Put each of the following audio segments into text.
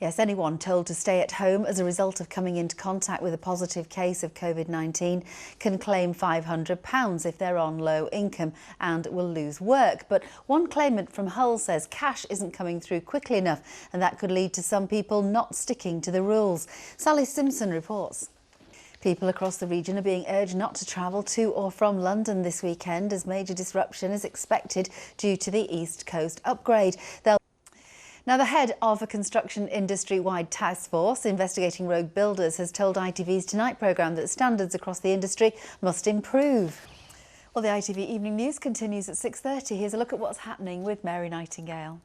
Yes, anyone told to stay at home as a result of coming into contact with a positive case of COVID-19 can claim £500 if they're on low income and will lose work. But one claimant from Hull says cash isn't coming through quickly enough, and that could lead to some people not sticking to the rules. Sally Simpson reports. People across the region are being urged not to travel to or from London this weekend as major disruption is expected due to the East Coast upgrade. Now, the head of a construction industry-wide task force investigating rogue builders has told ITV's Tonight programme that standards across the industry must improve. Well, the ITV Evening News continues at 6:30. Here's a look at what's happening with Mary Nightingale.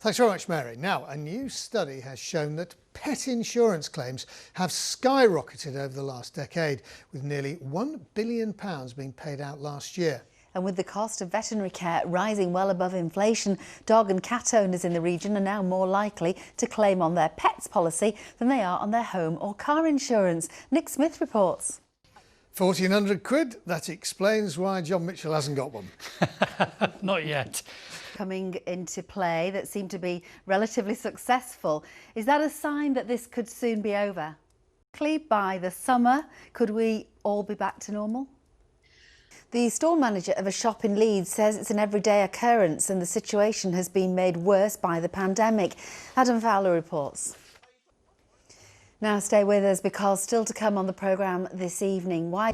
Thanks very much, Mary. Now, a new study has shown that pet insurance claims have skyrocketed over the last decade, with nearly £1 billion being paid out last year. And with the cost of veterinary care rising well above inflation, dog and cat owners in the region are now more likely to claim on their pets policy than they are on their home or car insurance. Nick Smith reports. 1,400 quid? That explains why John Mitchell hasn't got one. Not yet. Coming into play that seemed to be relatively successful. Is that a sign that this could soon be over? By the summer, could we all be back to normal? The store manager of a shop in Leeds says it's an everyday occurrence and the situation has been made worse by the pandemic. Adam Fowler reports. Now stay with us because still to come on the programme this evening. Why?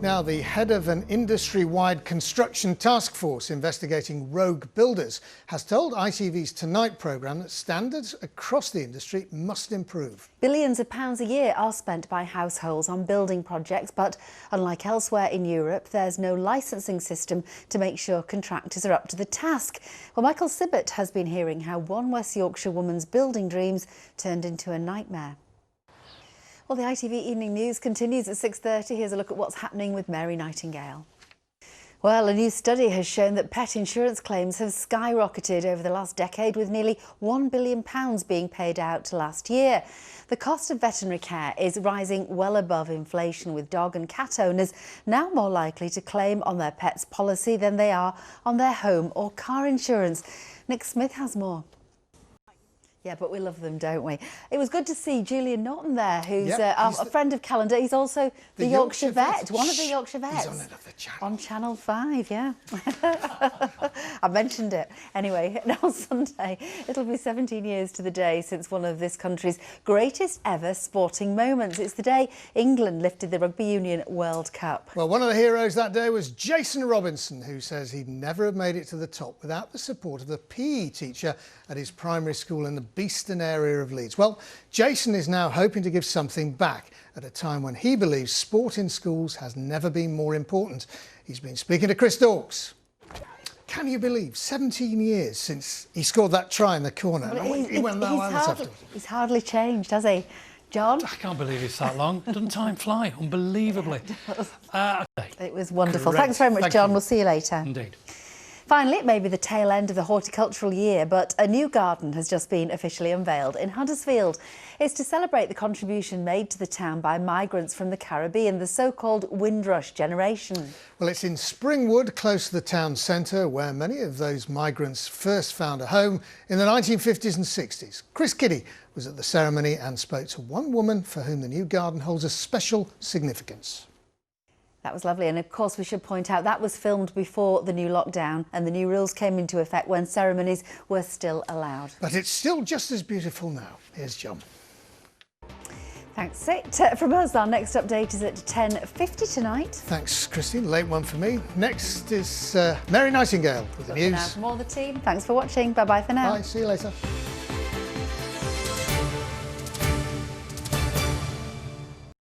Now, the head of an industry-wide construction task force investigating rogue builders has told ITV's Tonight programme that standards across the industry must improve. Billions of pounds a year are spent by households on building projects, but unlike elsewhere in Europe, there's no licensing system to make sure contractors are up to the task. Well, Michael Sibbott has been hearing how one West Yorkshire woman's building dreams turned into a nightmare. Well, the ITV Evening News continues at 6:30. Here's a look at what's happening with Mary Nightingale. Well, a new study has shown that pet insurance claims have skyrocketed over the last decade, with nearly £1 billion being paid out last year. The cost of veterinary care is rising well above inflation, with dog and cat owners now more likely to claim on their pet's policy than they are on their home or car insurance. Nick Smith has more. Yeah, but we love them, don't we? It was good to see Julian Norton there, who's a friend of Calendar. He's also the Yorkshire Vet, one of the Yorkshire Vets. He's on another channel. On Channel 5, yeah. I mentioned it. Anyway, now Sunday, it'll be 17 years to the day since one of this country's greatest ever sporting moments. It's the day England lifted the Rugby Union World Cup. Well, one of the heroes that day was Jason Robinson, who says he'd never have made it to the top without the support of the PE teacher at his primary school in the Beeston area of Leeds. Well, Jason is now hoping to give something back at a time when he believes sport in schools has never been more important. He's been speaking to Chris Dawkes. Can you believe 17 years since he scored that try in the corner? Well, he's hardly changed, has he? John? I can't believe it's that long. Doesn't time fly? Unbelievably. It was wonderful. Correct. Thanks very much, John. We'll see you later. Indeed. Finally, it may be the tail end of the horticultural year, but a new garden has just been officially unveiled in Huddersfield. It's to celebrate the contribution made to the town by migrants from the Caribbean, the so-called Windrush generation. Well, it's in Springwood, close to the town centre, where many of those migrants first found a home in the 1950s and 60s. Chris Kiddie was at the ceremony and spoke to one woman for whom the new garden holds a special significance. That was lovely, and of course we should point out that was filmed before the new lockdown and the new rules came into effect when ceremonies were still allowed. But it's still just as beautiful now. Here's John. Thanks. From us, our next update is at 10:50 tonight. Thanks, Christine. Late one for me. Next is Mary Nightingale with the news. Now, from all the team, thanks for watching. Bye-bye for now. Bye. See you later.